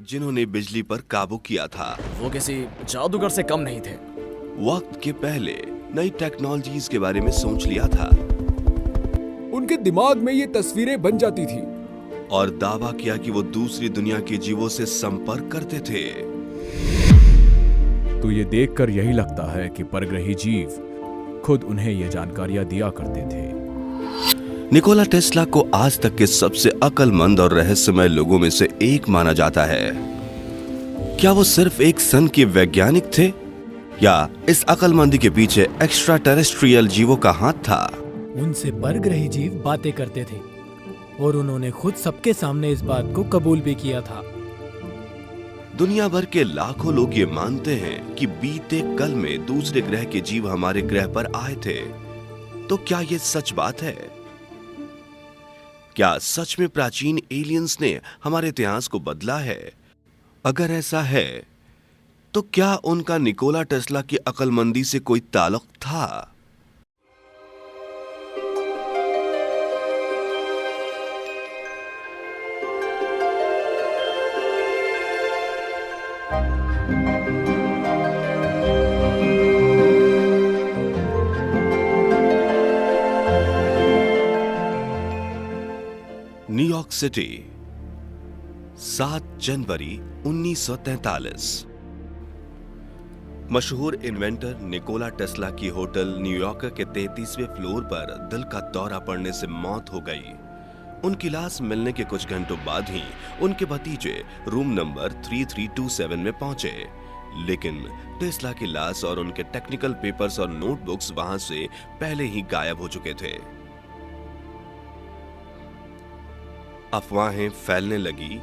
जिन्होंने बिजली पर काबू किया था। वो किसी जादूगर से कम नहीं थे। वक्त के पहले नई टेक्नोलॉजीज के बारे में सोच लिया था उनके दिमाग में ये तस्वीरें बन जाती थी और दावा किया कि वो दूसरी दुनिया के जीवों से संपर्क करते थे। तो ये देखकर यही लगता है कि परग्रही जीव खुद उन्हें ये जानकारियां दिया करते थे। निकोला टेस्ला को आज तक के सबसे अक्लमंद और रहस्यमय लोगों में से एक माना जाता है। क्या वो सिर्फ एक सन के वैज्ञानिक थे या इस अक्लमंदी के पीछे एक्स्ट्रा टेरेस्ट्रियल जीवों का हाथ था? उनसे परग्रही जीव बातें करते थे और उन्होंने खुद सबके सामने इस बात को कबूल भी किया था। दुनिया भर के लाखों लोग ये मानते हैं कि बीते कल में दूसरे ग्रह के जीव हमारे ग्रह पर आए थे। तो क्या ये सच बात है? क्या सच में प्राचीन एलियंस ने हमारे इतिहास को बदला है? अगर ऐसा है तो क्या उनका निकोला टेस्ला की अक्लमंदी से कोई ताल्लुक था? न्यूयॉर्क सिटी, 7 जनवरी 1943। मशहूर इन्वेंटर निकोला टेस्ला की होटल न्यूयॉर्क के 33वें फ्लोर पर दिल का दौरा पड़ने से मौत हो गई। उनकी लाश मिलने के कुछ घंटों बाद ही उनके भतीजे रूम नंबर 3327 में पहुंचे, लेकिन टेस्ला की लाश और उनके टेक्निकल पेपर्स और नोटबुक्स वहां से पहले ही गायब हो चुके थे। अफवाहें फैलने लगी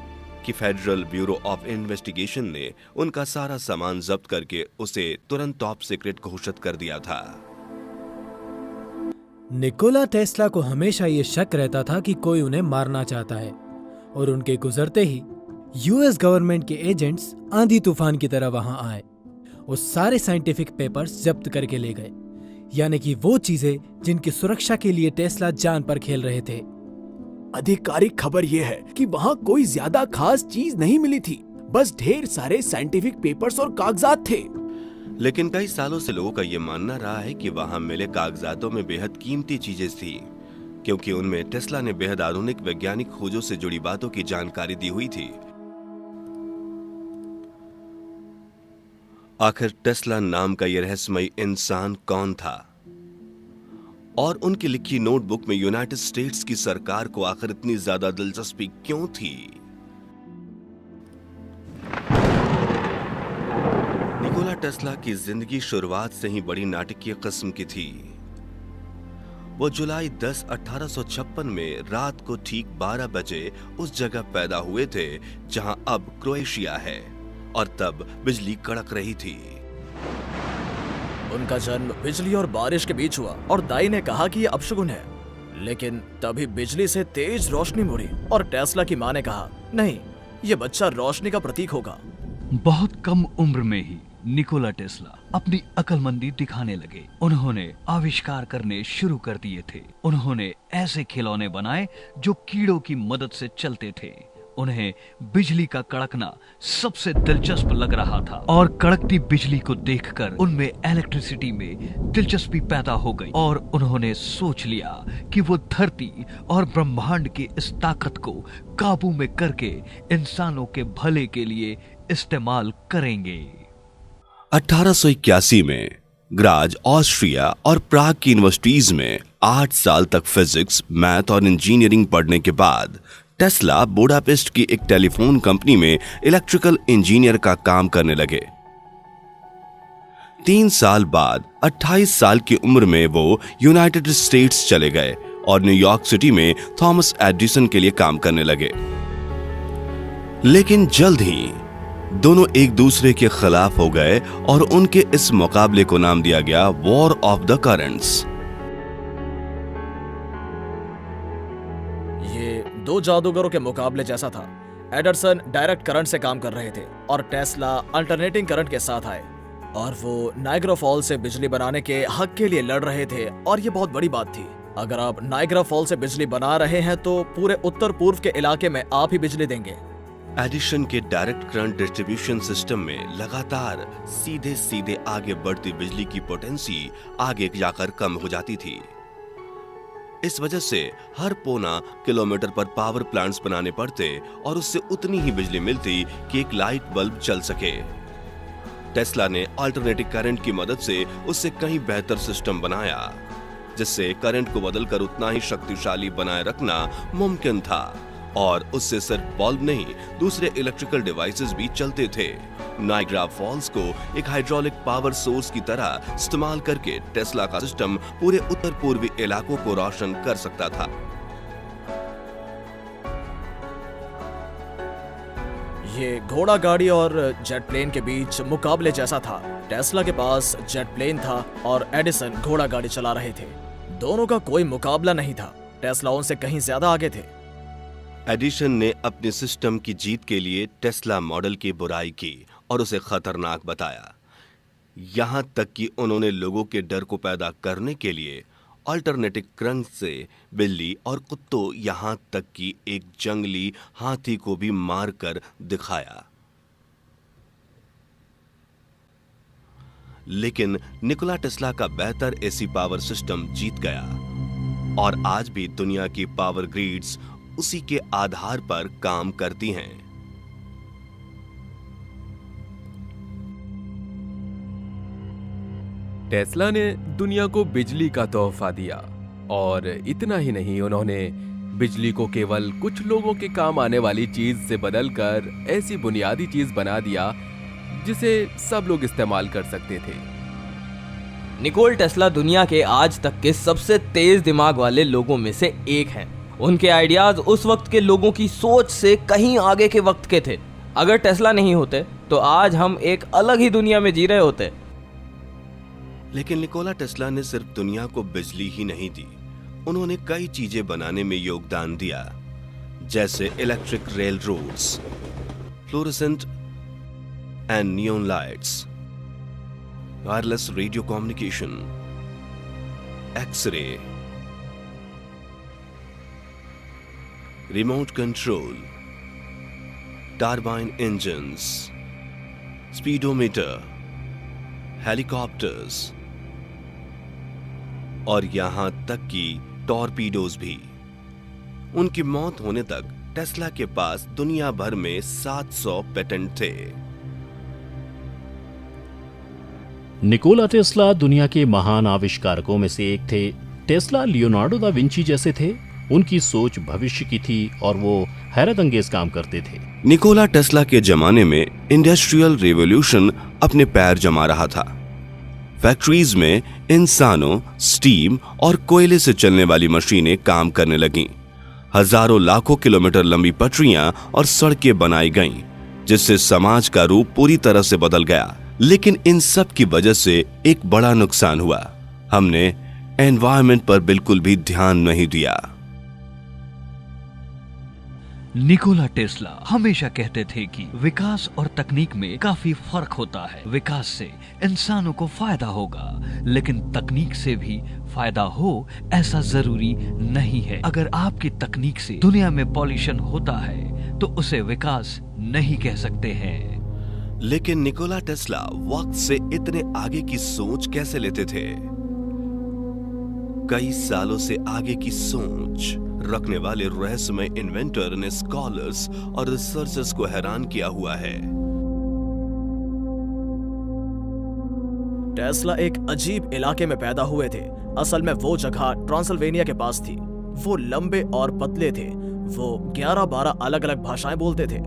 कि फेडरल ब्यूरो ऑफ इन्वेस्टिगेशन ने उनका सारा सामान जब्त करके उसे तुरंत टॉप सीक्रेट घोषित कर दिया था। निकोला टेस्ला को हमेशा ये शक रहता था कि कोई उन्हें मारना चाहता है और उनके गुजरते ही यूएस गवर्नमेंट के एजेंट्स आंधी तूफान की तरह वहां आए और सारे साइंटिफिक पेपर्स जब्त करके ले गए, यानी कि वो चीजें जिनकी सुरक्षा के लिए टेस्ला जान पर खेल रहे थे। आधिकारिक खबर यह है कि वहाँ कोई ज्यादा खास चीज नहीं मिली थी, बस ढेर सारे साइंटिफिक पेपर्स और कागजात थे। लेकिन कई सालों से लोगों का यह मानना रहा है कि वहां मिले कागजातों में बेहद कीमती चीजें थी, क्योंकि उनमें टेस्ला ने बेहद आधुनिक वैज्ञानिक खोजों से जुड़ी बातों की जानकारी दी हुई थी। आखिर टेस्ला नाम का यह रहस्यमयी इंसान कौन था और उनकी लिखी नोटबुक में यूनाइटेड स्टेट्स की सरकार को आखिर इतनी ज्यादा दिलचस्पी क्यों थी? निकोला टेस्ला की जिंदगी शुरुआत से ही बड़ी नाटकीय किस्म की थी। वो जुलाई 10, 1856 में रात को ठीक 12 बजे उस जगह पैदा हुए थे जहां अब क्रोएशिया है, और तब बिजली कड़क रही थी। उनका जन्म बिजली और बारिश के बीच हुआ और दाई ने कहा कि ये अपशगुन है, लेकिन तभी बिजली से तेज रोशनी मुड़ी और टेस्ला की मां ने कहा, नहीं, ये बच्चा रोशनी का प्रतीक होगा। बहुत कम उम्र में ही निकोला टेस्ला अपनी अक्लमंदी दिखाने लगे। उन्होंने आविष्कार करने शुरू कर दिए थे। उन्होंने ऐसे खिलौने बनाए जो कीड़ों की मदद से चलते थे। उन्हें बिजली का कड़कना सबसे दिलचस्प लग रहा था और कड़कती बिजली को देखकर उनमें इलेक्ट्रिसिटी में दिलचस्पी पैदा हो गई और उन्होंने सोच लिया कि वो धरती और ब्रह्मांड की इस ताकत को काबू में करके इंसानों के भले के लिए इस्तेमाल करेंगे। 1881 में ग्राज, ऑस्ट्रिया और प्राग की यूनिवर्सिटीज में 8 साल तक फिजिक्स, मैथ और इंजीनियरिंग पढ़ने के बाद टेस्ला बुडापेस्ट की एक टेलीफोन कंपनी में इलेक्ट्रिकल इंजीनियर का काम करने लगे। 3 साल बाद 28 साल की उम्र में वो यूनाइटेड स्टेट्स चले गए और न्यूयॉर्क सिटी में थॉमस एडिसन के लिए काम करने लगे। लेकिन जल्द ही दोनों एक दूसरे के खिलाफ हो गए और उनके इस मुकाबले को नाम दिया गया वॉर ऑफ द करंट्स। ये दो जादूगरों के मुकाबले जैसा था। एडरसन डायरेक्ट करंट से काम कर रहे थे और टेस्ला अल्टरनेटिंग करंट के साथ आए, और वो नायग्रा फॉल से बिजली बनाने के हक के लिए लड़ रहे थे। और ये बहुत बड़ी बात थी। अगर आप नायग्रा फॉल से बिजली बना रहे हैं तो पूरे उत्तर पूर्व के इलाके में आप ही बिजली देंगे। एडिशन के डायरेक्ट करंट डिस्ट्रीब्यूशन सिस्टम में लगातार सीधे सीधे आगे बढ़ती बिजली की पोटेंसी आगे जाकर कम हो जाती थी। इस वजह से हर पौना किलोमीटर पर पावर प्लांट्स बनाने पड़ते और उससे उतनी ही बिजली मिलती कि एक लाइट बल्ब चल सके। टेस्ला ने अल्टरनेटिव करंट की मदद से उससे कहीं बेहतर सिस्टम बनाया, जिससे करंट को बदलकर उतना ही शक्तिशाली बनाए रखना मुमकिन था और उससे सिर्फ बल्ब नहीं, दूसरे इलेक्ट्रिकल डिवाइसेस भी चलते थे। नाइग्रा फॉल्स को एक हाइड्रोलिक पावर सोर्स की तरह इस्तेमाल करके टेस्ला का सिस्टम पूरे उत्तर पूर्वी इलाकों को रोशन कर सकता था। ये घोड़ा गाड़ी और जेट प्लेन के बीच मुकाबले जैसा था। टेस्ला के पास जेट प्लेन था और एडिसन घोड़ा गाड़ी चला रहे थे। दोनों का कोई मुकाबला नहीं था। टेस्ला उनसे कहीं ज्यादा आगे थे। एडिशन ने अपने सिस्टम की जीत के लिए टेस्ला मॉडल की बुराई की और उसे खतरनाक बताया। यहां तक कि उन्होंने लोगों के डर को पैदा करने के लिए अल्टरनेटिव करंट से बिल्ली और कुत्तों, यहां तक कि एक जंगली हाथी को भी मारकर दिखाया। लेकिन निकोला टेस्ला का बेहतर एसी पावर सिस्टम जीत गया और आज भी दुनिया की पावर ग्रिड्स उसी के आधार पर काम करती हैं। टेस्ला ने दुनिया को बिजली का तोहफा दिया और इतना ही नहीं, उन्होंने बिजली को केवल कुछ लोगों के काम आने वाली चीज से बदलकर ऐसी बुनियादी चीज बना दिया जिसे सब लोग इस्तेमाल कर सकते थे। निकोला टेस्ला दुनिया के आज तक के सबसे तेज दिमाग वाले लोगों में से एक हैं। उनके आइडियाज उस वक्त के लोगों की सोच से कहीं आगे के वक्त के थे। अगर टेस्ला नहीं होते तो आज हम एक अलग ही दुनिया में जी रहे होते। लेकिन निकोला टेस्ला ने सिर्फ दुनिया को बिजली ही नहीं दी, उन्होंने कई चीजें बनाने में योगदान दिया, जैसे electric rail roads, fluorescent and neon lights, wireless radio communication, x-ray, remote control, turbine engines, speedometer, helicopters और यहां तक कि टॉर्पीडोज भी। उनकी मौत होने तक टेस्ला के पास दुनिया भर में 700 पेटेंट थे। निकोला टेस्ला दुनिया के महान आविष्कारकों में से एक थे। टेस्ला लियोनार्डो दा विंची जैसे थे। उनकी सोच भविष्य की थी और वो हैरत अंगेज काम करते थे। निकोला टेस्ला के जमाने में इंडस्ट्रियल रिवॉल्यूशन अपने पैर जमा रहा था। फैक्ट्रीज में इंसानों, स्टीम और कोयले से चलने वाली मशीनें काम करने लगीं। हजारों लाखों किलोमीटर लंबी पटरियां और सड़कें बनाई गईं, जिससे समाज का रूप पूरी तरह से बदल गया। लेकिन इन सब की वजह से एक बड़ा नुकसान हुआ। हमने एनवायरनमेंट पर बिल्कुल भी ध्यान नहीं दिया। निकोला टेस्ला हमेशा कहते थे कि विकास और तकनीक में काफी फर्क होता है। विकास से इंसानों को फायदा होगा, लेकिन तकनीक से भी फायदा हो ऐसा जरूरी नहीं है। अगर आपकी तकनीक से दुनिया में पॉल्यूशन होता है तो उसे विकास नहीं कह सकते हैं। लेकिन निकोला टेस्ला वक्त से इतने आगे की सोच कैसे लेते थे? कई सालों से आगे की सोच रखने वाले रहस्यमय इन्वेंटर ने स्कॉलर्स और रिसर्चर्स को हैरान किया हुआ है। टेस्ला एक अजीब इलाके में पैदा हुए थे। असल में वो जगह ट्रांसिल्वेनिया के पास थी। वो लंबे और पतले थे। वो 11-12 अलग अलग भाषाएं बोलते थे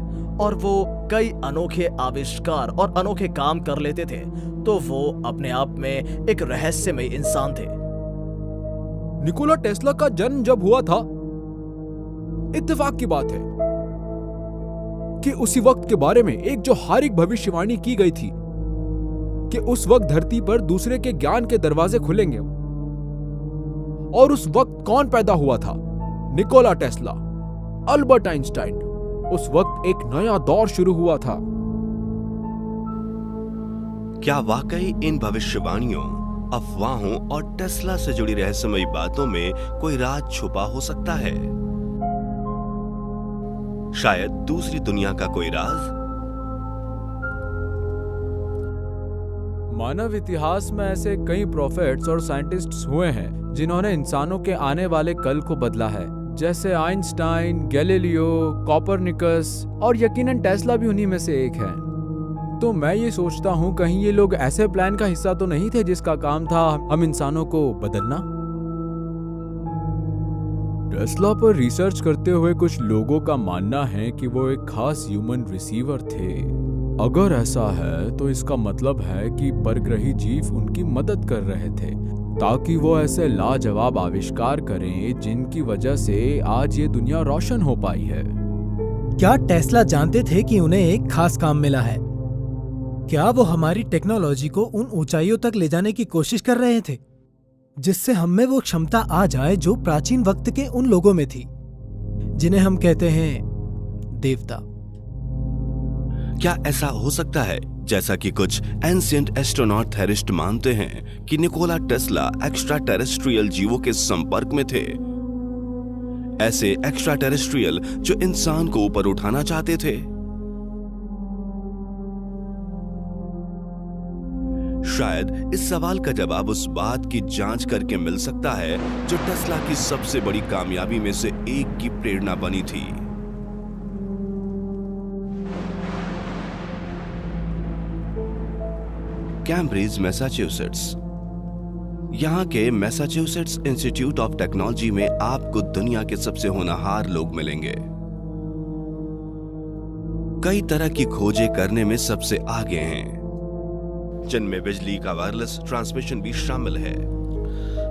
और वो कई अनोखे आविष्कार और अनोखे काम कर लेते थे। तो वो अपने आप में एक रहस्यमय इंसान थे। निकोला टेस्ला का जन्म जब हुआ था, इत्तेफाक की बात है कि उसी वक्त के बारे में एक जोहारिक भविष्यवाणी की गई थी कि उस वक्त धरती पर दूसरे के ज्ञान के दरवाजे खुलेंगे। और उस वक्त कौन पैदा हुआ था? Nikola Tesla, Albert Einstein. उस वक्त एक नया दौर शुरू हुआ था। क्या वाकई इन भविष्यवाणियों, अफवाहों और टेस्ला से जुड़ी रहस्यमयी बातों में कोई राज छुपा हो सकता है? शायद दूसरी दुनिया का कोई राज। मानव इतिहास में ऐसे कई प्रोफेट्स और साइंटिस्ट्स हुए हैं जिन्होंने इंसानों के आने वाले कल को बदला है, जैसे आइंस्टाइन, गैलीलियो, कोपरनिकस और यकीनन टेस्ला भी उन्हीं में से एक है। तो मैं ये सोचता हूँ कहीं ये लोग ऐसे प्लान का हिस्सा तो नहीं थे जिसका काम था हम इंसानों को बदलना। टेस्ला पर रिसर्च करते हुए कुछ लोगों का मानना है कि वो एक खास ह्यूमन रिसीवर थे। अगर ऐसा है तो इसका मतलब है कि परग्रही जीव उनकी मदद कर रहे थे ताकि वो ऐसे लाजवाब आविष्कार करें जिनकी वजह से आज ये दुनिया रोशन हो पाई है। क्या टेस्ला जानते थे कि उन्हें एक खास काम मिला है? क्या वो हमारी टेक्नोलॉजी को उन ऊंचाइयों तक ले जाने की कोशिश कर रहे थे जिससे हम में वो क्षमता आ जाए जो प्राचीन वक्त के उन लोगों में थी जिन्हें हम कहते हैं देवता? क्या ऐसा हो सकता है जैसा कि कुछ एंशिएंट एस्ट्रोनॉट थेरिस्ट मानते हैं कि निकोला टेस्ला एक्स्ट्रा टेरेस्ट्रियल जीवों के संपर्क में थे, ऐसे एक्स्ट्रा टेरेस्ट्रियल जो इंसान को ऊपर उठाना चाहते थे? शायद इस सवाल का जवाब उस बात की जांच करके मिल सकता है जो टेस्ला की सबसे बड़ी कामयाबी में से एक की प्रेरणा बनी थी। Cambridge, Massachusetts. यहां के मैसाचुसेट्स इंस्टीट्यूट ऑफ टेक्नोलॉजी में आपको दुनिया के सबसे होनहार लोग मिलेंगे। कई तरह की खोजें करने में सबसे आगे हैं, जिनमें बिजली का वायरलेस ट्रांसमिशन भी शामिल है।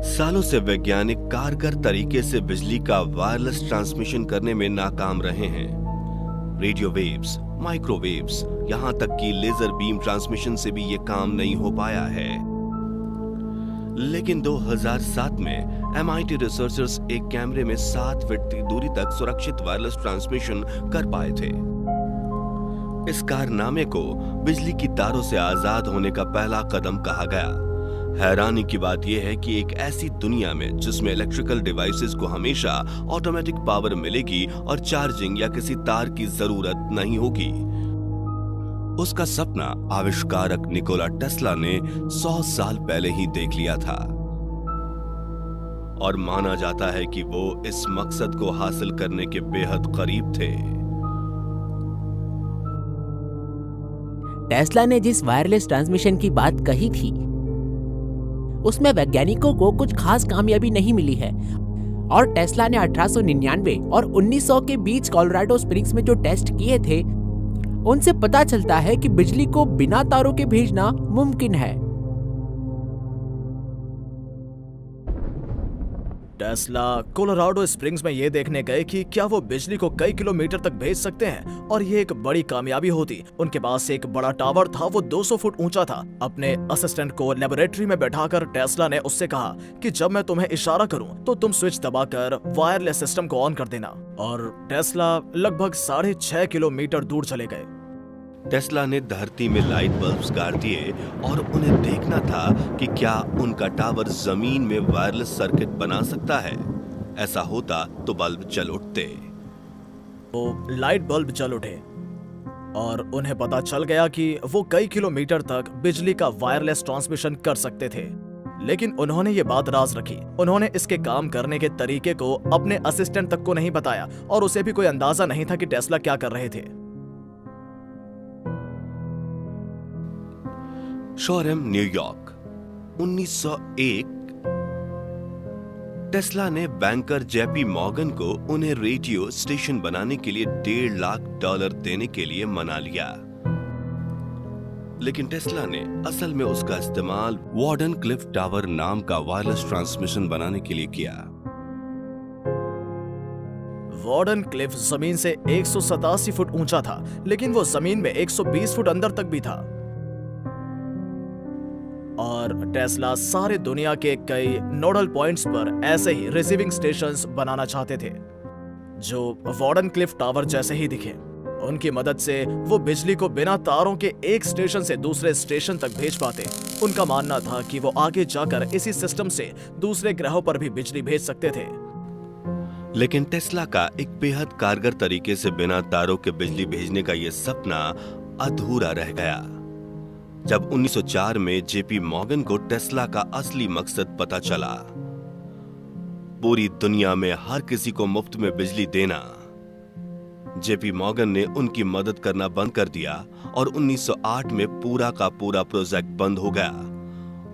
सालों से वैज्ञानिक कारगर तरीके से बिजली का वायरलेस ट्रांसमिशन करने में नाकाम रहे हैं। रेडियो वेव्स, माइक्रोवेव्स, यहां तक कि लेजर बीम ट्रांसमिशन से भी यह काम नहीं हो पाया है। लेकिन 2007 में MIT रिसर्चर्स एक कैमरे में 7 फीट की दूरी तक सुरक्षित वायरलेस ट्रांसमिशन कर पाए थे। इस कारनामे को बिजली की तारों से आजाद होने का पहला कदम कहा गया। हैरानी की बात यह है कि एक ऐसी दुनिया में जिसमें इलेक्ट्रिकल डिवाइसेस को हमेशा ऑटोमेटिक पावर मिलेगी और चार्जिंग या किसी तार की जरूरत नहीं होगी, उसका सपना आविष्कारक निकोला टेस्ला ने 100 साल पहले ही देख लिया था। और माना जाता है कि वो इस मकसद को हासिल करने के बेहद करीब थे। टेस्ला ने जिस वायरलेस ट्रांसमिशन की बात कही थी उसमें वैज्ञानिकों को कुछ खास कामयाबी नहीं मिली है, और टेस्ला ने 1899 और 1900 के बीच कोलोराडो स्प्रिंग्स में जो टेस्ट किए थे उनसे पता चलता है कि बिजली को बिना तारों के भेजना मुमकिन है। टेस्ला कोलोराडो स्प्रिंग्स में ये देखने गए कि क्या वो बिजली को कई किलोमीटर तक भेज सकते हैं, और ये एक बड़ी कामयाबी होती। उनके पास एक बड़ा टावर था, वो 200 फुट ऊंचा था। अपने असिस्टेंट को लेबोरेटरी में बैठाकर टेस्ला ने उससे कहा कि जब मैं तुम्हें इशारा करूं तो तुम स्विच दबाकर वायरलेस सिस्टम को ऑन कर देना। और टेस्ला लगभग 6.5 किलोमीटर दूर चले गए। टेस्ला ने धरती में लाइट बल्ब्स गाड़ दिए और उन्हें देखना था कि क्या उनका टावर जमीन में वायरलेस सर्किट बना सकता है। ऐसा होता तो बल्ब जल उठते। वो लाइट बल्ब जल उठे और उन्हें पता चल गया कि वो कई किलोमीटर तक बिजली का वायरलेस ट्रांसमिशन कर सकते थे। लेकिन उन्होंने ये बात राज रखी। उन्होंने इसके काम करने के तरीके को अपने असिस्टेंट तक को नहीं बताया, और उसे भी कोई अंदाजा नहीं था कि टेस्ला क्या कर रहे थे। शोरेम, न्यूयॉर्क, 1901। टेस्ला ने बैंकर जेपी मॉर्गन को उन्हें रेडियो स्टेशन बनाने के लिए $1.5 लाख देने के लिए मना लिया। लेकिन टेस्ला ने असल में उसका इस्तेमाल वार्डन क्लिफ टावर नाम का वायरलेस ट्रांसमिशन बनाने के लिए किया। वार्डन क्लिफ जमीन से 187 फुट ऊंचा था, लेकिन वो जमीन में 120 फुट अंदर तक भी था। और टेस्ला सारे दुनिया के कई नोडल पॉइंट्स पर ऐसे ही रिसीविंग स्टेशंस बनाना चाहते थे जो वार्डन क्लिफ टावर जैसे ही दिखे। उनकी मदद से वो बिजली को बिना तारों के एक स्टेशन से दूसरे स्टेशन तक भेज पाते। उनका मानना था कि वो आगे जाकर इसी सिस्टम से दूसरे ग्रहों पर भी बिजली भेज सकते थे। लेकिन टेस्ला का एक बेहद कारगर तरीके से बिना तारों के बिजली भेजने का यह सपना अधूरा रह गया। जब 1904 में जेपी मॉर्गन को टेस्ला का असली मकसद पता चला, पूरी दुनिया में हर किसी को मुफ्त में बिजली देना, जेपी मॉर्गन ने उनकी मदद करना बंद कर दिया और 1908 में पूरा का पूरा प्रोजेक्ट बंद हो गया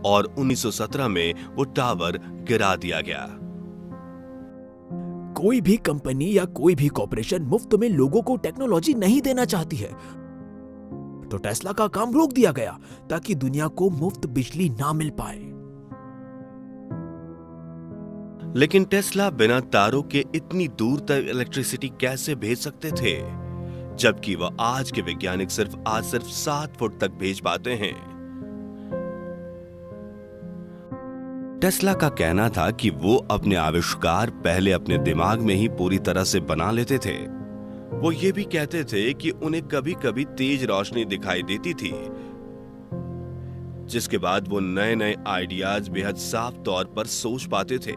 और 1917 में वो टावर गिरा दिया गया। कोई भी कंपनी या कोई भी कॉर्पोरेशन मुफ्त में लोगों को टेक्नोलॉजी नहीं देना चाहती है, तो टेस्ला का काम रोक दिया गया ताकि दुनिया को मुफ्त बिजली ना मिल पाए। लेकिन टेस्ला बिना तारों के इतनी दूर तक इलेक्ट्रिसिटी कैसे भेज सकते थे, जबकि वह आज के वैज्ञानिक सिर्फ 7 फुट तक भेज पाते हैं। टेस्ला का कहना था कि वो अपने आविष्कार पहले अपने दिमाग में ही पूरी तरह से बना लेते थे। वो ये भी कहते थे कि उन्हें कभी कभी तेज रोशनी दिखाई देती थी, जिसके बाद वो नए नए आइडियाज बेहद साफ तौर पर सोच पाते थे।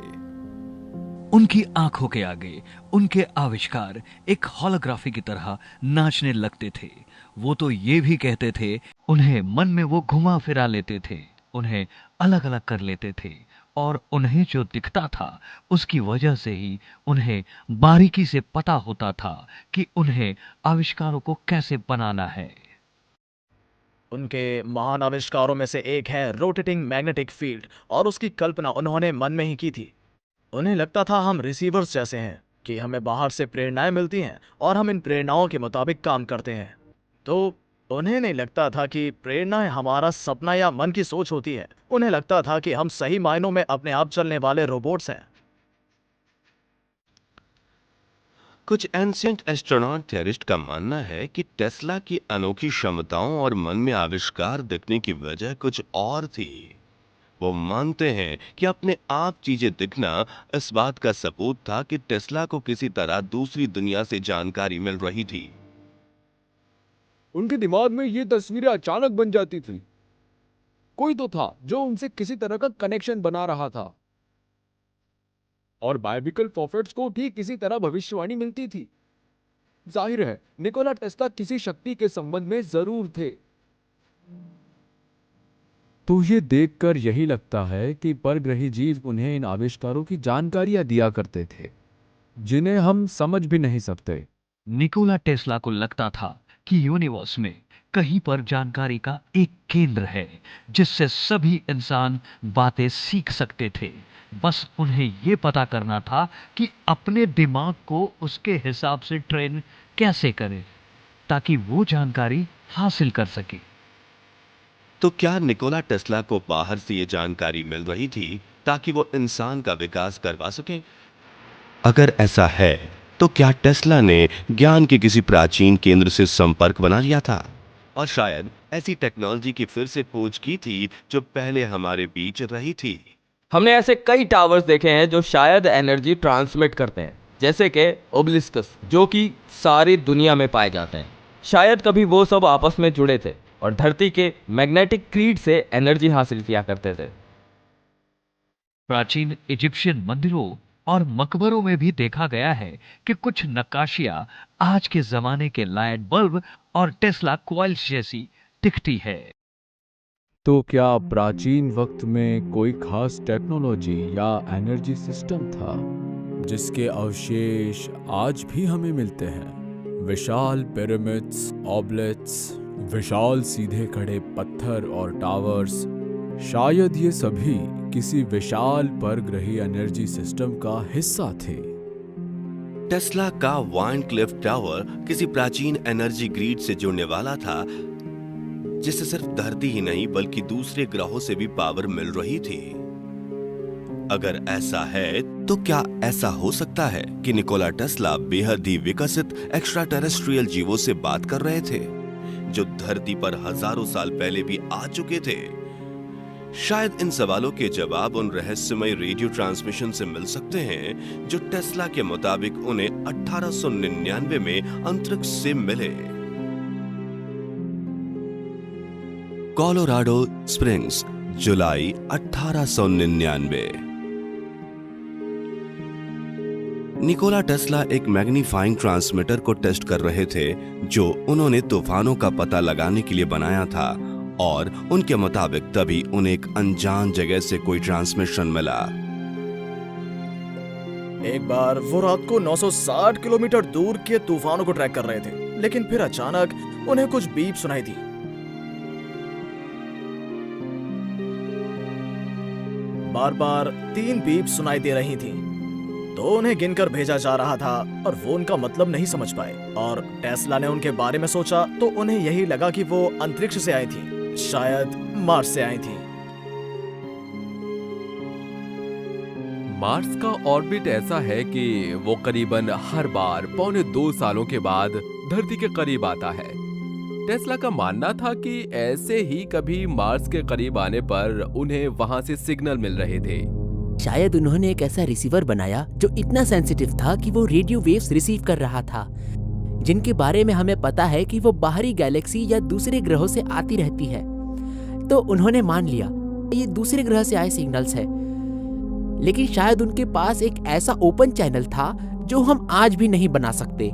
उनकी आंखों के आगे उनके आविष्कार एक होलोग्राफी की तरह नाचने लगते थे। वो तो ये भी कहते थे, उन्हें मन में वो घुमा फिरा लेते थे, उन्हें अलग अलग कर लेते थे और उन्हें जो दिखता था उसकी वजह से ही उन्हें बारीकी से पता होता था कि उन्हें आविष्कारों को कैसे बनाना है। उनके महान आविष्कारों में से एक है रोटेटिंग मैग्नेटिक फील्ड, और उसकी कल्पना उन्होंने मन में ही की थी। उन्हें लगता था हम रिसीवर्स जैसे हैं कि हमें बाहर से प्रेरणाएं मिलती हैं और हम इन प्रेरणाओं के मुताबिक काम करते हैं। तो उन्हें नहीं लगता था कि प्रेरणाएं हमारा सपना या मन की सोच होती है। उन्हें लगता था कि हम सही मायनों में अपने आप चलने वाले रोबोट्स हैं। कुछ एंशिएंट एस्ट्रोनॉट थियरिस्ट का मानना है कि टेस्ला की अनोखी क्षमताओं और मन में आविष्कार दिखने की वजह कुछ और थी। वो मानते हैं कि अपने आप चीजें दिखना इस बात का सबूत था कि टेस्ला को किसी तरह दूसरी दुनिया से जानकारी मिल रही थी। उनके दिमाग में ये तस्वीरें अचानक बन जाती थी। कोई तो था जो उनसे किसी तरह का कनेक्शन बना रहा था, और बायोलॉजिकल प्रॉफिट्स को ठीक इसी तरह भविष्यवाणी मिलती थी। जाहिर है निकोला टेस्ला किसी शक्ति के संबंध में जरूर थे। तो ये देखकर यही लगता है कि परग्रही जीव उन्हें इन आविष्कारों की जानकारियां दिया करते थे, जिन्हें हम समझ भी नहीं सकते। निकोला टेस्ला को लगता था कि यूनिवर्स में कहीं पर जानकारी का एक केंद्र है जिससे सभी इंसान बातें सीख सकते थे। बस उन्हें ये पता करना था कि अपने दिमाग को उसके हिसाब से ट्रेन कैसे करें ताकि वो जानकारी हासिल कर सके। तो क्या निकोला टेस्ला को बाहर से ये जानकारी मिल रही थी ताकि वो इंसान का विकास करवा सके? अगर ऐसा है तो क्या टेस्ला ने ज्ञान के किसी प्राचीन केंद्र से संपर्क बना लिया था और शायद ऐसी टेक्नोलॉजी की फिर से खोज की थी जो पहले हमारे बीच रही थी? हमने ऐसे कई टावर्स देखे हैं जो शायद एनर्जी ट्रांसमिट करते हैं, जैसे कि ओबलिस्कस, जो कि सारी दुनिया में पाए जाते हैं। शायद कभी वो सब आपस में जुड़े थे और धरती के मैग्नेटिक क्रीड से एनर्जी हासिल किया करते थे। प्राचीन इजिप्शियन मंदिरों और मकबरों में भी देखा गया है कि कुछ नक्काशियां आज के जमाने के लाइट बल्ब और टेस्ला कॉइल्स जैसी दिखती है। तो क्या प्राचीन वक्त में कोई खास टेक्नोलॉजी या एनर्जी सिस्टम था जिसके अवशेष आज भी हमें मिलते हैं? विशाल पिरामिड्स, ऑबलेट्स, विशाल सीधे खड़े पत्थर और टावर्स, शायद ये सभी किसी विशाल परग्रही एनर्जी सिस्टम का हिस्सा थे। टेस्ला का वाइनक्लिफ टावर किसी प्राचीन एनर्जी ग्रिड से जुड़ने वाला था, जिससे सिर्फ धरती ही नहीं बल्कि दूसरे ग्रहों से भी पावर मिल रही थी। अगर ऐसा है तो क्या ऐसा हो सकता है कि निकोला टेस्ला बेहद ही विकसित एक्स्ट्रा टेरेस्ट्रियल जीवों से बात कर रहे थे जो धरती पर हजारों साल पहले भी आ चुके थे? शायद इन सवालों के जवाब उन रहस्यमय रेडियो ट्रांसमिशन से मिल सकते हैं जो टेस्ला के मुताबिक उन्हें 1899 में अंतरिक्ष से मिले। कोलोराडो स्प्रिंग्स, जुलाई 1899। निकोला टेस्ला एक मैग्नीफाइंग ट्रांसमीटर को टेस्ट कर रहे थे जो उन्होंने तूफानों का पता लगाने के लिए बनाया था, और उनके मुताबिक तभी उन्हें एक अनजान जगह से कोई ट्रांसमिशन मिला। एक बार वो रात को 960 किलोमीटर दूर के तूफानों को ट्रैक कर रहे थे, लेकिन फिर अचानक उन्हें कुछ बीप सुनाई दी। बार बार 3 बीप सुनाई दे रही थी, तो उन्हें गिनकर भेजा जा रहा था और वो उनका मतलब नहीं समझ पाए। और टेस्ला ने उनके बारे में सोचा तो उन्हें यही लगा कि वो अंतरिक्ष से आई थी, शायद मार्स से आई थी। मार्स का ऑर्बिट ऐसा है कि वो करीबन हर बार 1.25 सालों के बाद धरती के करीब आता है। टेस्ला का मानना था कि ऐसे ही कभी मार्स के करीब आने पर उन्हें वहां से सिग्नल मिल रहे थे। शायद उन्होंने एक ऐसा रिसीवर बनाया जो इतना सेंसिटिव था कि वो रेडियो वेव्स रिसीव कर रहा था, जिनके बारे में हमें पता है कि वो बाहरी गैलेक्सी या दूसरे ग्रहों से आती रहती है। तो उन्होंने मान लिया ये दूसरे ग्रह से आए सिग्नल्स है, लेकिन शायद उनके पास एक ऐसा ओपन चैनल था जो हम आज भी नहीं बना सकते।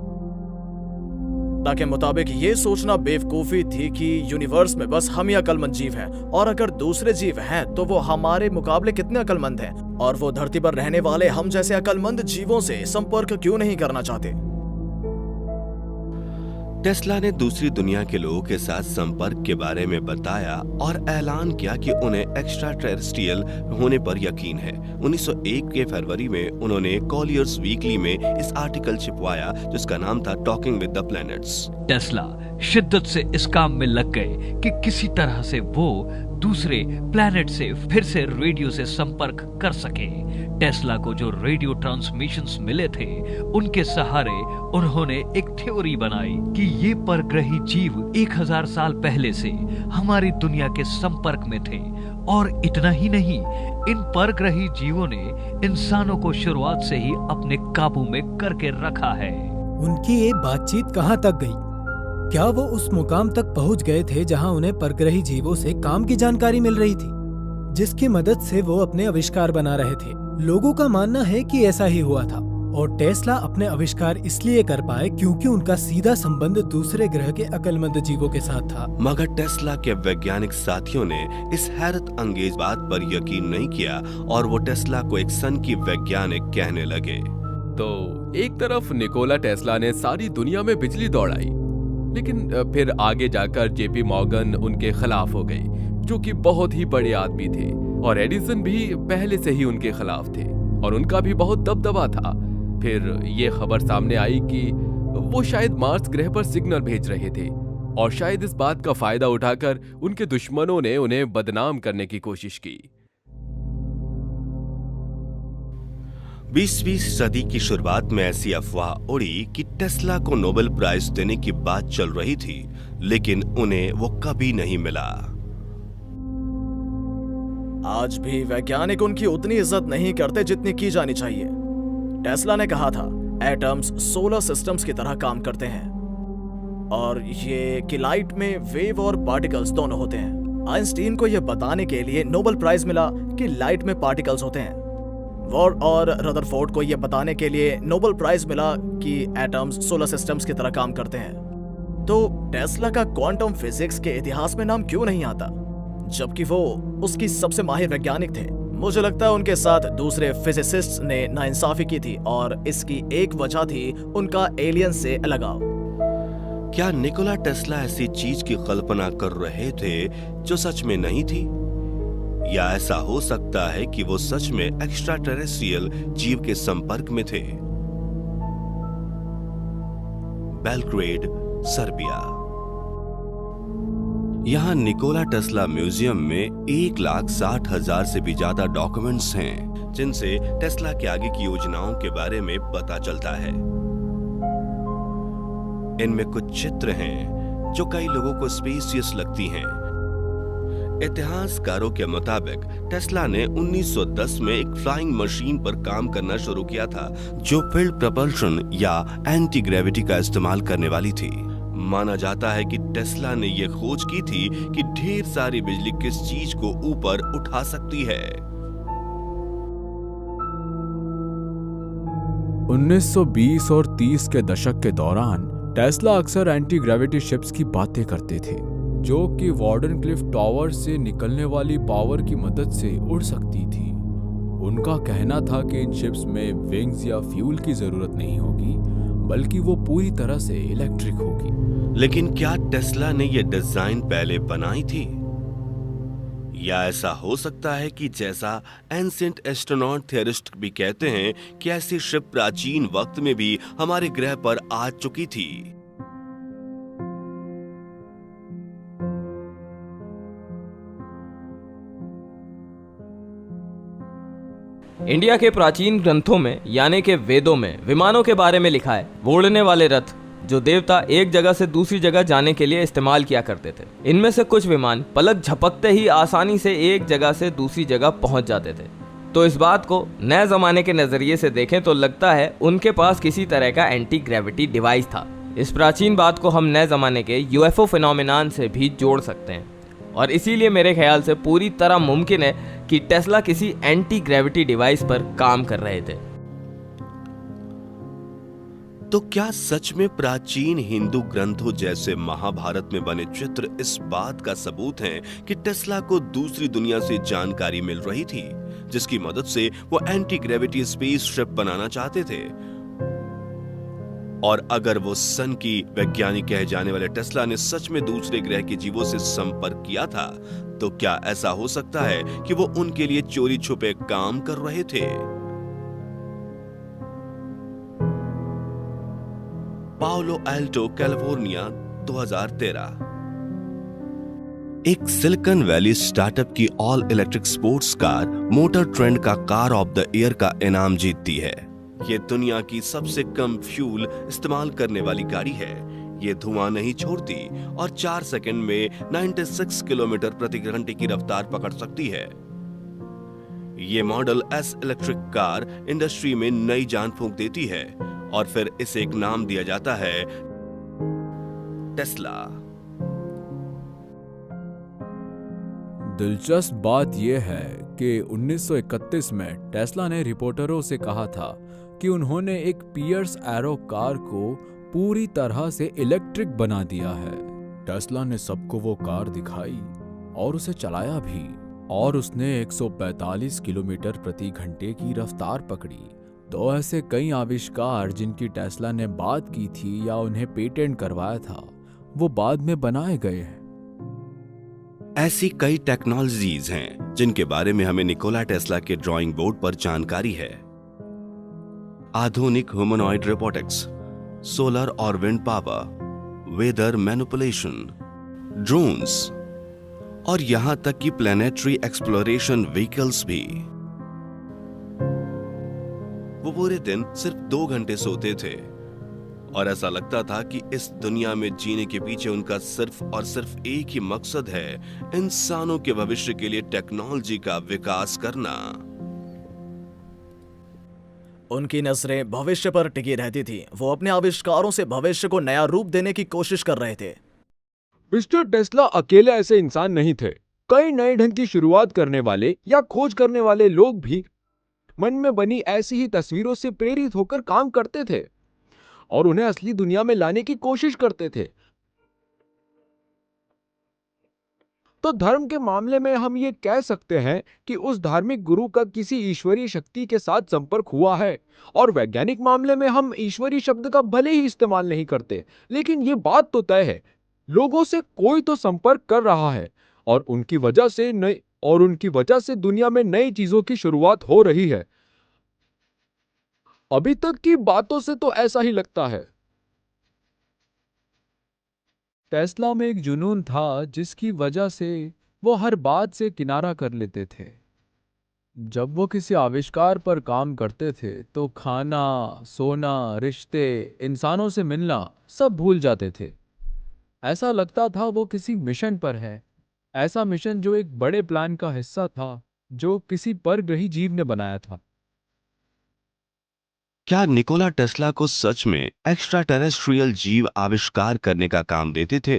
के मुताबिक ये सोचना बेवकूफी थी कि यूनिवर्स में बस हम ही अक्लमंद जीव हैं, और अगर दूसरे जीव हैं तो वो हमारे मुकाबले कितने अक्लमंद हैं, और वो धरती पर रहने वाले हम जैसे अक्लमंद जीवों से संपर्क क्यों नहीं करना चाहते। टेस्ला ने दूसरी दुनिया के लोगों के साथ संपर्क के बारे में बताया और ऐलान किया कि उन्हें एक्स्ट्रा टेरेस्ट्रियल होने पर यकीन है। 1901 के फरवरी में उन्होंने कॉलियर्स वीकली में इस आर्टिकल छिपवाया जिसका नाम था talking with the planets. Tesla शिद्दत से इस काम में लग गए कि किसी तरह से वो दूसरे प्लैनेट से फिर से रेडियो से संपर्क कर सके। टेस्ला को जो रेडियो ट्रांसमिशंस मिले थे, उनके सहारे उन्होंने एक थ्योरी बनाई कि ये परग्रही जीव 1000 साल पहले से हमारी दुनिया के संपर्क में थे। और इतना ही नहीं, इन परग्रही जीवों ने इंसानों को शुरुआत से ही अपने काबू में करके रखा है। उनकी ये बातचीत कहाँ तक गई? क्या वो उस मुकाम तक पहुंच गए थे जहां उन्हें परग्रही जीवों से काम की जानकारी मिल रही थी, जिसकी मदद से वो अपने आविष्कार बना रहे थे? लोगों का मानना है कि ऐसा ही हुआ था, और टेस्ला अपने आविष्कार इसलिए कर पाए क्योंकि उनका सीधा संबंध दूसरे ग्रह के अक्लमंद जीवों के साथ था। मगर टेस्ला के वैज्ञानिक साथियों ने इस हैरत अंगेज बात पर यकीन नहीं किया और वो टेस्ला को एक सन की वैज्ञानिक कहने लगे। तो एक तरफ निकोला टेस्ला ने सारी दुनिया में बिजली दौड़ाई, लेकिन फिर आगे जाकर जेपी मॉर्गन उनके खिलाफ हो गई, जो कि बहुत ही बड़े आदमी थे, और एडिसन भी पहले से ही उनके खिलाफ थे और उनका भी बहुत दबदबा था। फिर ये खबर सामने आई कि वो शायद मार्स ग्रह पर सिग्नल भेज रहे थे, और शायद इस बात का फायदा उठाकर उनके दुश्मनों ने उन्हें बदनाम करने की कोशिश की। 20वीं सदी की शुरुआत में ऐसी अफवाह उड़ी कि टेस्ला को नोबेल प्राइज देने की बात चल रही थी, लेकिन उन्हें वो कभी नहीं मिला। आज भी वैज्ञानिक उनकी उतनी इज्जत नहीं करते जितनी की जानी चाहिए। टेस्ला ने कहा था, एटम्स सोलर सिस्टम्स की तरह काम करते हैं, और ये कि लाइट में वेव और पार्टिकल्स दोनों होते हैं। आइंस्टीन को यह बताने के लिए नोबेल प्राइज मिला कि लाइट में पार्टिकल्स होते हैं। वॉर और रदरफोर्ड को यह बताने के लिए नोबेल प्राइज मिला कि एटम्स सोलर सिस्टम्स की तरह काम करते हैं। तो टेस्ला का क्वांटम फिजिक्स के इतिहास में नाम क्यों नहीं आता, जबकि वो उसकी सबसे माहिर वैज्ञानिक थे? मुझे लगता है उनके साथ दूसरे फिजिसिस्ट्स ने नाइंसाफी की थी, और इसकी एक वजह थी उनका एलियन से लगाव। क्या निकोला टेस्ला ऐसी चीज की कल्पना कर रहे थे जो सच में नहीं थी? या ऐसा हो सकता है कि वो सच में एक्स्ट्रा टेरेस्ट्रियल जीव के संपर्क में थे? Belgrade, Serbia. यहाँ निकोला टेस्ला म्यूजियम में 1,60,000 से भी ज्यादा डॉक्यूमेंट्स हैं, जिनसे टेस्ला के आगे की योजनाओं के बारे में पता चलता है। इनमें कुछ चित्र हैं जो कई लोगों को स्पेशियस लगती हैं। इतिहासकारों के मुताबिक टेस्ला ने 1910 में एक फ्लाइंग मशीन पर काम करना शुरू किया था जो फील्ड प्रपल्शन या एंटी ग्रेविटी का इस्तेमाल करने वाली थी। माना जाता है कि टेस्ला ने यह खोज की थी कि ढेर सारी बिजली किस चीज को ऊपर उठा सकती है। 1920 और 30 के दशक के दौरान टेस्ला अक्सर एंटी ग्रेविटी शिप्स की बातें करते थे, जो कि वार्डन क्लिफ टावर से निकलने वाली पावर की मदद से उड़ सकती थी। उनका कहना था कि इन शिप्स में विंग्स या फ्यूल की जरूरत नहीं होगी, बल्कि वो पूरी तरह से इलेक्ट्रिक होगी। लेकिन क्या टेस्ला ने यह डिजाइन पहले बनाई थी? या ऐसा हो सकता है कि जैसा एंशिएंट एस्ट्रोनॉट थियरिस्ट भी कहते हैं कि ऐसी शिप प्राचीन वक्त में भी हमारे ग्रह पर आ चुकी थी। इंडिया के प्राचीन ग्रंथों में यानी के वेदों में विमानों के बारे में लिखा है। वो उड़ने वाले रथ जो देवता एक जगह से दूसरी जगह जाने के लिए इस्तेमाल किया करते थे। इनमें से कुछ विमान पलक झपकते ही आसानी से एक जगह से दूसरी जगह पहुंच जाते थे। तो इस बात को नए जमाने के नजरिए से देखें तो लगता है उनके पास किसी तरह का एंटी ग्रेविटी डिवाइस था। इस प्राचीन बात को हम नए जमाने के यूएफओ फिनोमिनान से भी जोड़ सकते हैं, और इसीलिए मेरे ख्याल से पूरी तरह मुमकिन है कि टेस्ला किसी एंटी ग्रेविटी डिवाइस पर काम कर रहे थे। तो क्या सच में प्राचीन हिंदू ग्रंथों जैसे महाभारत में बने चित्र इस बात का सबूत हैं कि टेस्ला को दूसरी दुनिया से जानकारी मिल रही थी, जिसकी मदद से वो एंटी ग्रेविटी स्पेस शिप बनाना चाहते थे? और अगर वो सन की वैज्ञानिक कहे जाने वाले टेस्ला ने सच में दूसरे ग्रह के जीवों से संपर्क किया था, तो क्या ऐसा हो सकता है कि वो उनके लिए चोरी छुपे काम कर रहे थे? Palo Alto, California, 2013। एक सिलिकॉन वैली स्टार्टअप की all electric sports car Motor Trend का कार ऑफ द ईयर का इनाम जीतती है। ये दुनिया की सबसे कम फ्यूल इस्तेमाल करने वाली गाड़ी है। ये धुआं नहीं छोड़ती और 4 सेकंड में 96 किलोमीटर प्रति घंटे की रफ्तार पकड़ सकती है। ये model S electric car industry में नई जान फूंक देती है और फिर इसे एक नाम दिया जाता है, टेस्ला। दिलचस्प बात यह है कि 1931 में टेस्ला ने रिपोर्टरों से कहा था कि उन्होंने एक पियर्स एरो कार को पूरी तरह से इलेक्ट्रिक बना दिया है। टेस्ला ने सबको वो कार दिखाई और उसे चलाया भी, और उसने 145 किलोमीटर प्रति घंटे की रफ्तार पकड़ी। तो ऐसे कई आविष्कार जिनकी टेस्ला ने बात की थी या उन्हें पेटेंट करवाया था, वो बाद में बनाए गए हैं। ऐसी कई टेक्नोलॉजीज हैं जिनके बारे में हमें निकोला टेस्ला के ड्राइंग बोर्ड पर जानकारी है। आधुनिक ह्यूमनॉइड रोबोटिक्स, सोलर और wind power, weather manipulation, drones और यहां तक कि प्लैनेटरी एक्सप्लोरेशन व्हीकल्स भी। वो पूरे दिन सिर्फ 2 घंटे सोते थे और ऐसा लगता था कि इस दुनिया में जीने के पीछे उनका सिर्फ और सिर्फ एक ही मकसद है, इंसानों के भविष्य के लिए टेक्नोलॉजी का विकास करना। उनकी नजरें भविष्य पर टिकी रहती थी। वो अपने आविष्कारों से भविष्य को नया रूप देने की कोशिश कर रहे थे। मिस्टर टेस्ला अकेले ऐसे इंसान नहीं थे। कई नए ढंग की शुरुआत करने वाले या खोज करने वाले लोग भी मन में बनी ऐसी ही तस्वीरों से प्रेरित होकर काम करते थे और उन्हें असली दुनिया में लाने की कोशिश करते थे। तो धर्म के मामले में हम ये कह सकते हैं कि उस धार्मिक गुरु का किसी ईश्वरीय शक्ति के साथ संपर्क हुआ है, और वैज्ञानिक मामले में हम ईश्वरीय शब्द का भले ही इस्तेमाल नहीं करते, लेकिन ये बात तो तय है, लोगों से कोई तो संपर्क कर रहा है और उनकी वजह से दुनिया में नई चीजों की शुरुआत हो रही है। अभी तक की बातों से तो ऐसा ही लगता है। टेस्ला में एक जुनून था जिसकी वजह से वो हर बात से किनारा कर लेते थे। जब वो किसी आविष्कार पर काम करते थे तो खाना, सोना, रिश्ते, इंसानों से मिलना सब भूल जाते थे। ऐसा लगता था वो किसी मिशन पर है, ऐसा मिशन जो एक बड़े प्लान का हिस्सा था जो किसी परग्रही जीव ने बनाया था। क्या निकोला टेस्ला को सच में एक्स्ट्रा टेरेस्ट्रियल जीव आविष्कार करने का काम देते थे,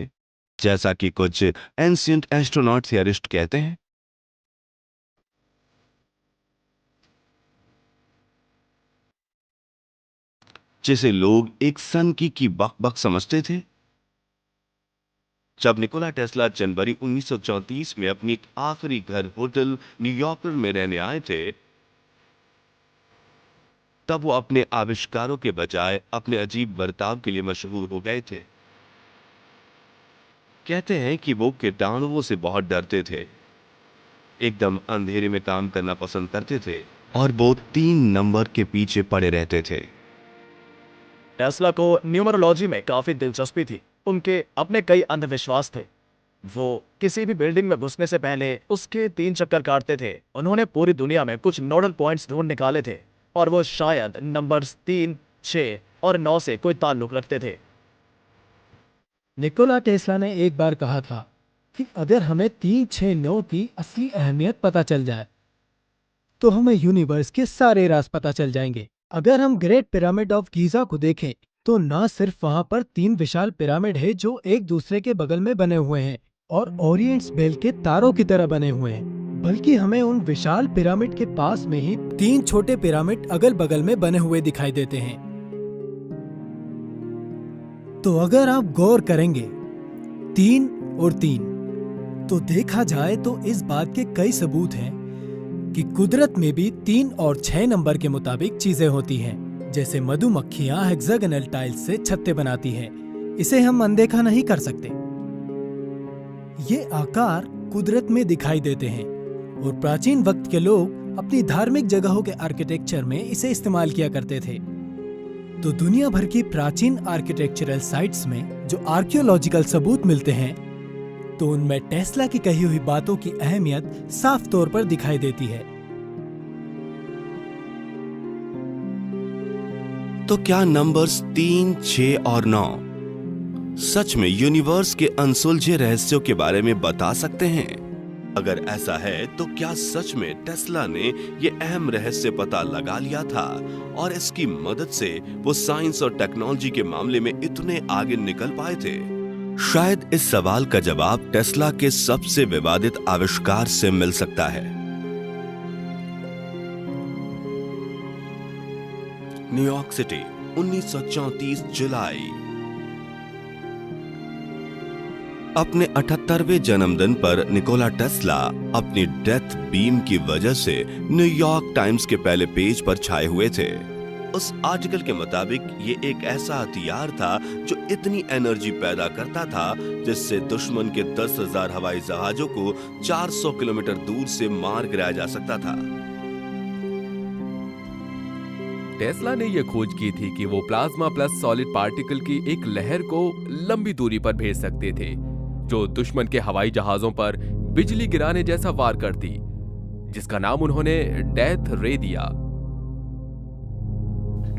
जैसा कि कुछ एंशिएंट एस्ट्रोनॉट थियरिस्ट कहते हैं? जिसे लोग एक सनकी की बक समझते थे। जब निकोला टेस्ला जनवरी 1934 में अपनी आखिरी घर होटल न्यूयॉर्क में रहने आए थे, तब वो अपने आविष्कारों के बजाय अपने अजीब बर्ताव के लिए मशहूर हो गए थे। कहते हैं कि वो कीटाणुओं से बहुत डरते थे, एकदम अंधेरे में काम करना पसंद करते थे और वो 3 नंबर के पीछे पड़े रहते थे। टेस्ला को न्यूमरोलॉजी में काफी दिलचस्पी थी। उनके अपने कई अंधविश्वास थे। वो किसी भी बिल्डिंग में घुसने से पहले उसके 3 चक्कर काटते थे। उन्होंने पूरी दुनिया में कुछ नोडल पॉइंट्स ढूंढ निकाले थे और वो शायद नंबर्स 3, 6 और 9 से कोई ताल्लुक रखते थे। निकोला टेस्ला ने एक बार कहा था कि अगर हमें 3, 6, 9 की असली अहमियत पता चल जाए तो हमें यूनिवर्स के सारे राज पता चल जाएंगे। अगर हम ग्रेट पिरामिड ऑफ गीजा को देखें तो ना सिर्फ वहां पर 3 विशाल पिरामिड है जो एक दूसरे के बगल में बने हुए हैं और ओरिएंट्स बेल के तारों की तरह बने हुए हैं, बल्कि हमें उन विशाल पिरामिड के पास में ही 3 छोटे पिरामिड अगल बगल में बने हुए दिखाई देते हैं। तो अगर आप गौर करेंगे 3 और 3 तो देखा जाए तो इस बात के कई सबूत हैं कि कुदरत में भी 3 और 6 नंबर के मुताबिक चीजें होती हैं। जैसे मधुमक्खियां हेक्सागोनल टाइल्स से छत्ते बनाती हैं, इसे हम अनदेखा नहीं कर सकते। ये आकार कुदरत में दिखाई देते हैं और प्राचीन वक्त के लोग अपनी धार्मिक जगहों के आर्किटेक्चर में इसे इस्तेमाल किया करते थे। तो दुनिया भर की प्राचीन आर्किटेक्चरल साइट्स में जो आर्कियोलॉजिकल सबूत मिलते हैं तो उनमें टेस्ला की कही हुई बातों की अहमियत साफ तौर पर दिखाई देती है। तो क्या नंबर्स 3, 6 और 9 सच में यूनिवर्स के अनसुलझे रहस्यों के बारे में बता सकते हैं? अगर ऐसा है तो क्या सच में टेस्ला ने ये अहम रहस्य पता लगा लिया था और इसकी मदद से वो साइंस और टेक्नोलॉजी के मामले में इतने आगे निकल पाए थे? शायद इस सवाल का जवाब टेस्ला के सबसे विवादित आविष्कार से मिल सकता है। न्यूयॉर्क सिटी 1934 जुलाई। अपने 78वें जन्मदिन पर निकोला टेस्ला अपनी डेथ बीम की वजह से न्यूयॉर्क टाइम्स के पहले पेज पर छाए हुए थे। उस आर्टिकल के मुताबिक ये एक ऐसा हथियार था जो इतनी एनर्जी पैदा करता था जिससे दुश्मन के 10,000 हवाई जहाजों को 400 किलोमीटर दूर से मार गिराया जा सकता था। टेस्ला ने यह खोज की थी कि वो प्लाज्मा प्लस सॉलिड पार्टिकल की एक लहर को लंबी दूरी पर भेज सकते थे जो दुश्मन के हवाई जहाजों पर बिजली गिराने जैसा वार करती, जिसका नाम उन्होंने डेथ रे दिया।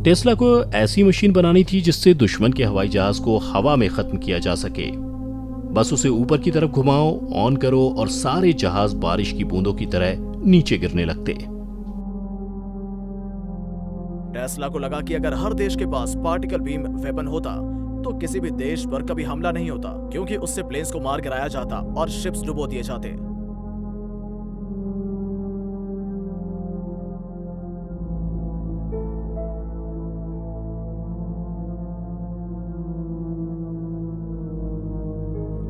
टेस्ला को ऐसी मशीन बनानी थी जिससे दुश्मन के हवाई जहाज को हवा में खत्म किया जा सके। बस उसे ऊपर की तरफ घुमाओ, ऑन करो और सारे जहाज बारिश की बूंदों की तरह नीचे गिरने लगते। टेस्ला को लगा कि अगर हर देश के पास पार्टिकल बीम वेपन होता तो किसी भी देश पर कभी हमला नहीं होता, क्योंकि उससे प्लेन्स को मार गिराया जाता और शिप्स डुबो दिए जाते।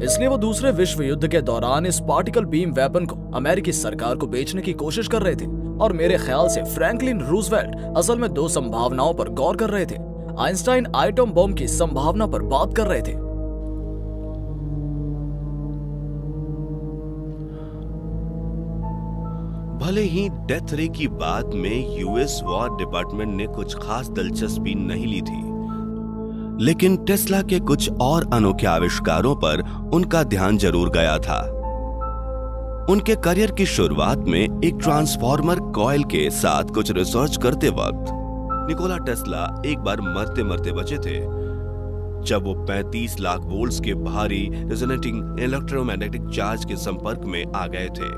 इसलिए वो दूसरे विश्व युद्ध के दौरान इस पार्टिकल बीम वेपन को अमेरिकी सरकार को बेचने की कोशिश कर रहे थे। और मेरे ख्याल से फ्रैंकलिन रूजवेल्ट असल में 2 संभावनाओं पर गौर कर रहे थे। आइंस्टाइन आइटम बम की संभावना पर बात कर रहे थे। भले ही डेथ रे की बात में यूएस वॉर डिपार्टमेंट ने कुछ खास दिलचस्पी नहीं ली थी, लेकिन टेस्ला के कुछ और अनोखे आविष्कारों पर उनका ध्यान जरूर गया था। उनके करियर की शुरुआत में एक ट्रांसफॉर्मर कॉइल के साथ कुछ रिसर्च करते वक्त निकोला टेस्ला एक बार मरते मरते बचे थे जब वो 35 लाख वोल्ट्स के भारी रेजोनेटिंग इलेक्ट्रोमैग्नेटिक चार्ज के संपर्क में आ गए थे।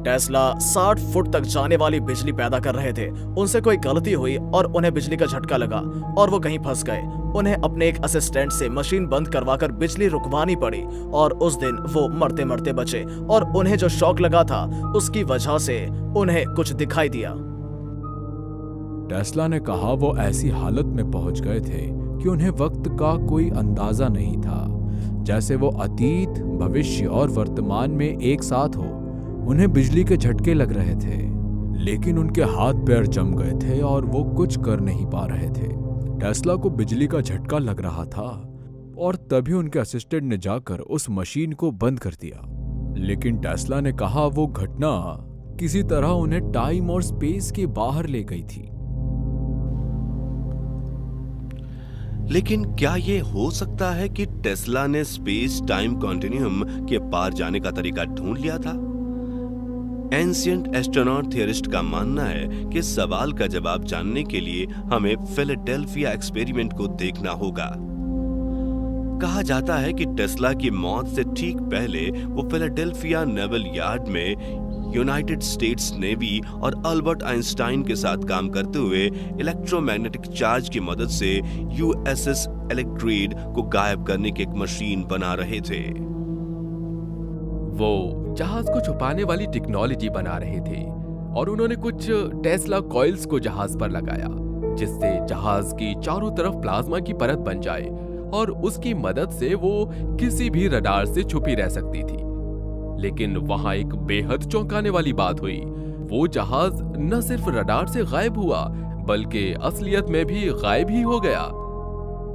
टेस्ला 60 फुट तक जाने वाली बिजली पैदा कर रहे थे। उनसे कोई गलती हुई और उन्हें बिजली का झटका लगा और वो कहीं फंस गए। उन्हें अपने एक असिस्टेंट से मशीन बंद करवाकर बिजली रुकवानी पड़ी और उस दिन वो मरते मरते बचे। और उन्हें जो शॉक लगा था उसकी वजह से उन्हें कुछ दिखाई दिया। टेस्ला ने कहा वो ऐसी हालत में पहुंच गए थे कि उन्हें वक्त का कोई अंदाजा नहीं था, जैसे वो अतीत, भविष्य और वर्तमान में एक साथ हो। उन्हें बिजली के झटके लग रहे थे, लेकिन उनके हाथ पैर जम गए थे और वो कुछ कर नहीं पा रहे थे। टेस्ला को बिजली का झटका लग रहा था और तभी उनके असिस्टेंट ने जाकर उस मशीन को बंद कर दिया। लेकिन टेस्ला ने कहा वो घटना किसी तरह उन्हें टाइम और स्पेस के बाहर ले गई थी। लेकिन क्या ये हो सकता है कि टेस्ला ने स्पेस टाइम कॉन्टिन्यूम के पार जाने का तरीका ढूंढ लिया था? एंशिएंट एस्ट्रोनॉट थियरिस्ट का मानना है कि सवाल का जवाब जानने के लिए हमें फिलाडेल्फिया एक्सपेरिमेंट को देखना होगा। कहा जाता है कि टेस्ला की मौत से ठीक पहले वो फिलाडेल्फिया नेवल यार्ड में यूनाइटेड स्टेट्स नेवी और अल्बर्ट आइंस्टाइन के साथ काम करते हुए इलेक्ट्रोमैग्नेटिक चार्ज की मदद से यूएसएस इलेक्ट्रेड को गायब करने की एक मशीन बना रहे थे। वो जहाज को छुपाने वाली टेक्नोलॉजी बना रहे थे और उन्होंने कुछ टेस्ला कॉइल्स को जहाज पर लगाया, जिससे जहाज की चारों तरफ प्लाज्मा की परत बन जाए और उसकी मदद से वो किसी भी रडार से छुपी रह सकती थी। लेकिन वहां एक बेहद चौंकाने वाली बात हुई। वो जहाज न सिर्फ रडार से गायब हुआ, बल्कि असलियत में भी गायब ही हो गया।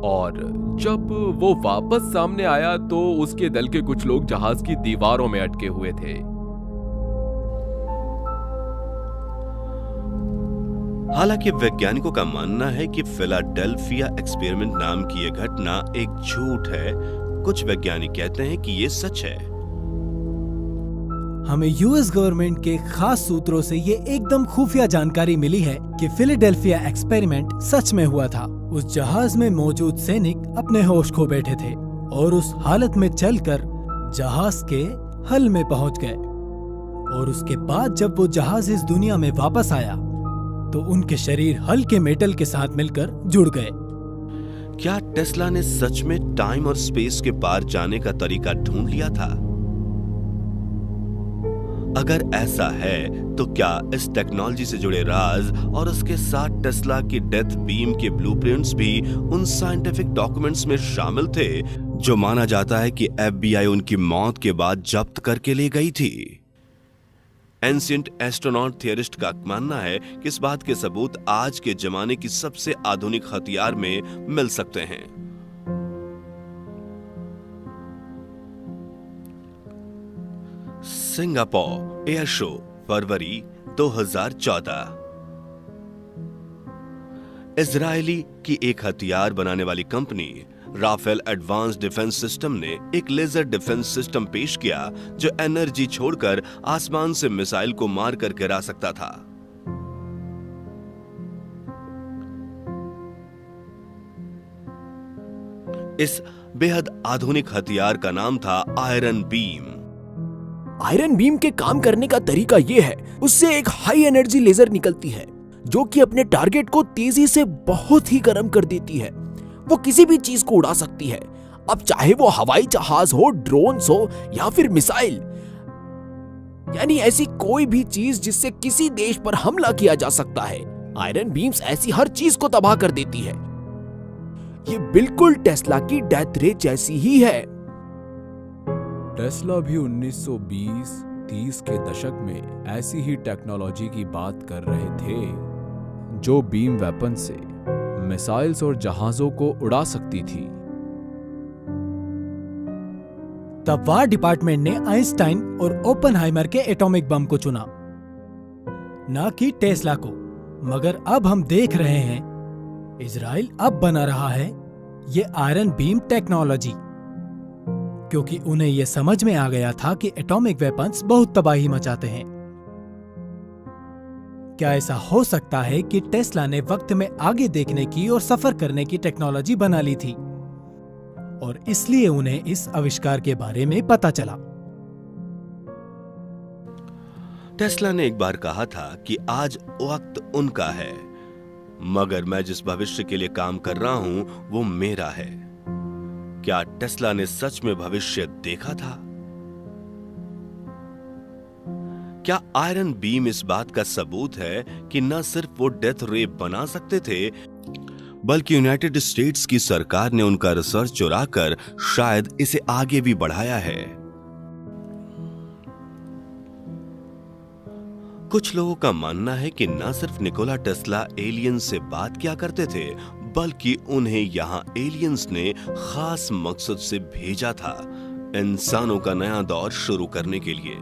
और जब वो वापस सामने आया तो उसके दल के कुछ लोग जहाज की दीवारों में अटके हुए थे। हालांकि वैज्ञानिकों का मानना है कि फिलाडेल्फिया एक्सपेरिमेंट नाम की यह घटना एक झूठ है। कुछ वैज्ञानिक कहते हैं कि यह सच है। हमें यूएस गवर्नमेंट के खास सूत्रों से ये एकदम खुफिया जानकारी मिली है कि फिलाडेल्फिया एक्सपेरिमेंट सच में हुआ था। उस जहाज में मौजूद सैनिक अपने होश खो बैठे थे और उस हालत में चलकर जहाज के हल में पहुंच गए। और उसके बाद जब वो जहाज इस दुनिया में वापस आया तो उनके शरीर हल्के मेटल के साथ मिलकर जुड़ गए। क्या टेस्ला ने सच में टाइम और स्पेस के पार जाने का तरीका ढूंढ लिया था? अगर ऐसा है तो क्या इस टेक्नोलॉजी से जुड़े राज और उसके साथ टेस्ला की डेथ बीम के ब्लूप्रिंट्स भी उन साइंटिफिक डॉक्यूमेंट्स में शामिल थे जो माना जाता है कि एफबीआई उनकी मौत के बाद जब्त करके ले गई थी? एंशिएंट एस्ट्रोनॉट थियरिस्ट का मानना है कि इस बात के सबूत आज के जमाने की सबसे आधुनिक हथियार में मिल सकते हैं। सिंगापुर एयर शो फरवरी 2014। इजरायली की एक हथियार बनाने वाली company Rafael advanced defence system ने एक लेजर डिफेंस सिस्टम पेश किया जो एनर्जी छोड़कर आसमान से मिसाइल को मार कर गिरा सकता था। इस बेहद आधुनिक हथियार का नाम था आयरन बीम। आयरन बीम के काम करने का तरीका यह है, उससे एक हाई एनर्जी लेजर निकलती है जो कि अपने टारगेट को तेजी से बहुत ही गर्म कर देती है। वो किसी भी चीज को उड़ा सकती है, अब चाहे वो हवाई जहाज हो, ड्रोन्स हो या फिर मिसाइल, यानी ऐसी कोई भी चीज जिससे किसी देश पर हमला किया जा सकता है। आयरन बीम्स ऐसी हर चीज को तबाह कर देती है। ये बिल्कुल टेस्ला की डेथ रे जैसी ही है। टेस्ला भी 1920-30 के दशक में ऐसी ही टेक्नोलॉजी की बात कर रहे थे जो बीम वेपन से मिसाइल्स और जहाजों को उड़ा सकती थी। तब वार डिपार्टमेंट ने आइंस्टाइन और ओपेनहाइमर के एटॉमिक बम को चुना, ना कि टेस्ला को। मगर अब हम देख रहे हैं इजराइल अब बना रहा है ये आयरन बीम टेक्नोलॉजी, क्योंकि उन्हें यह समझ में आ गया था कि एटॉमिक वेपन्स बहुत तबाही मचाते हैं। क्या ऐसा हो सकता है कि टेस्ला ने वक्त में आगे देखने की और सफर करने की टेक्नोलॉजी बना ली थी और इसलिए उन्हें इस आविष्कार के बारे में पता चला? टेस्ला ने एक बार कहा था कि आज वक्त उनका है, मगर मैं जिस भविष्य के लिए काम कर रहा हूं वो मेरा है। क्या टेस्ला ने सच में भविष्य देखा था? क्या आयरन बीम इस बात का सबूत है कि न सिर्फ वो डेथ रे बना सकते थे, बल्कि यूनाइटेड स्टेट्स की सरकार ने उनका रिसर्च चुराकर शायद इसे आगे भी बढ़ाया है। कुछ लोगों का मानना है कि न सिर्फ निकोला टेस्ला एलियंस से बात किया करते थे, बल्कि उन्हें यहां एलियंस ने खास मकसद से भेजा था, इंसानों का नया दौर शुरू करने के लिए।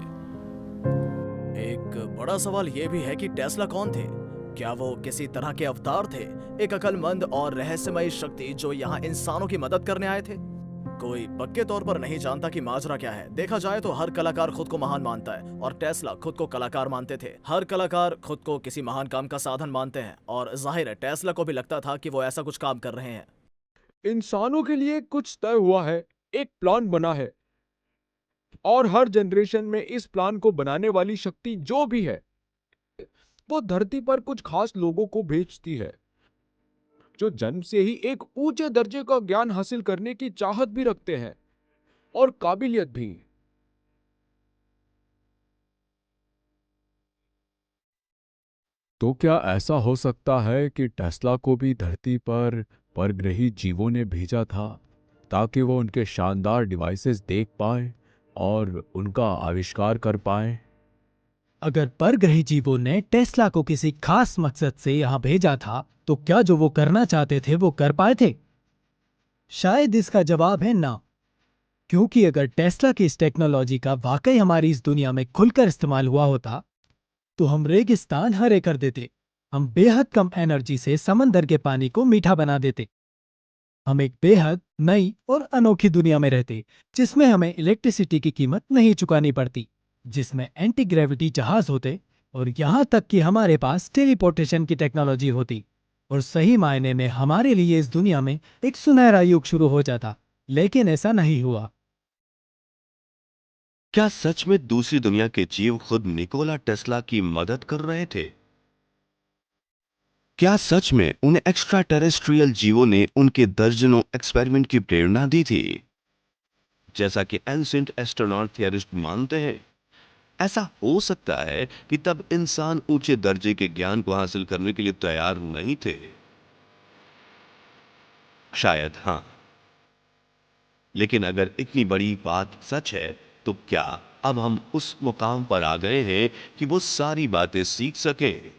एक बड़ा सवाल यह भी है कि टेस्ला कौन थे? क्या वो किसी तरह के अवतार थे, एक अकलमंद और रहस्यमयी शक्ति जो यहाँ इंसानों की मदद करने आए थे? कोई पक्के तौर पर नहीं जानता कि माजरा क्या है। देखा जाए तो हर कलाकार खुद को महान मानता है और टेस्ला खुद को कलाकार मानते थे। हर कलाकार खुद को किसी महान काम का साधन मानते हैं और जाहिर है टेस्ला को भी लगता था कि वो ऐसा कुछ काम कर रहे हैं। इंसानों के लिए कुछ तय हुआ है, एक प्लान बना है, और हर जनरेशन में इस प्लान को बनाने वाली शक्ति जो भी है वो धरती पर कुछ खास लोगों को भेजती है, जो जन्म से ही एक ऊंचे दर्जे का ज्ञान हासिल करने की चाहत भी रखते हैं और काबिलियत भी। तो क्या ऐसा हो सकता है कि टेस्ला को भी धरती पर परग्रही जीवों ने भेजा था ताकि वो उनके शानदार डिवाइसेस देख पाए और उनका आविष्कार कर पाए? अगर परग्रही जीवों ने टेस्ला को किसी खास मकसद से यहाँ भेजा था, तो क्या जो वो करना चाहते थे वो कर पाए थे? शायद इसका जवाब है ना, क्योंकि अगर टेस्ला की इस टेक्नोलॉजी का वाकई हमारी इस दुनिया में खुलकर इस्तेमाल हुआ होता तो हम रेगिस्तान हरे कर देते, हम बेहद कम एनर्जी से समंदर के पानी को मीठा बना देते, हम एक बेहद नई और अनोखी दुनिया में रहते जिसमें हमें इलेक्ट्रिसिटी की कीमत नहीं चुकानी पड़ती, जिसमें एंटी ग्रेविटी जहाज होते और यहाँ तक कि हमारे पास टेलीपोर्टेशन की टेक्नोलॉजी होती और सही मायने में हमारे लिए इस दुनिया में एक सुनहरा युग शुरू हो जाता। लेकिन ऐसा नहीं हुआ। क्या सच में दूसरी दुनिया के जीव खुद निकोला टेस्ला की मदद कर रहे थे? क्या सच में उन्हें एक्स्ट्रा टेरेस्ट्रियल जीवों ने उनके दर्जनों एक्सपेरिमेंट की प्रेरणा दी थी, जैसा कि एंशिएंट एस्ट्रोनॉट थियरिस्ट मानते हैं? ऐसा हो सकता है कि तब इंसान ऊंचे दर्जे के ज्ञान को हासिल करने के लिए तैयार नहीं थे। शायद हां। लेकिन अगर इतनी बड़ी बात सच है, तो क्या अब हम उस मुकाम पर आ गए हैं कि वो सारी बातें सीख सकें?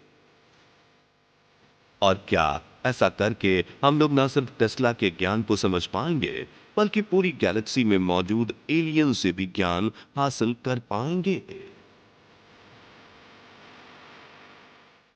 और क्या ऐसा करके हम लोग न सिर्फ टेस्ला के ज्ञान को समझ पाएंगे, बल्कि पूरी गैलेक्सी में मौजूद एलियन से भी ज्ञान हासिल कर पाएंगे?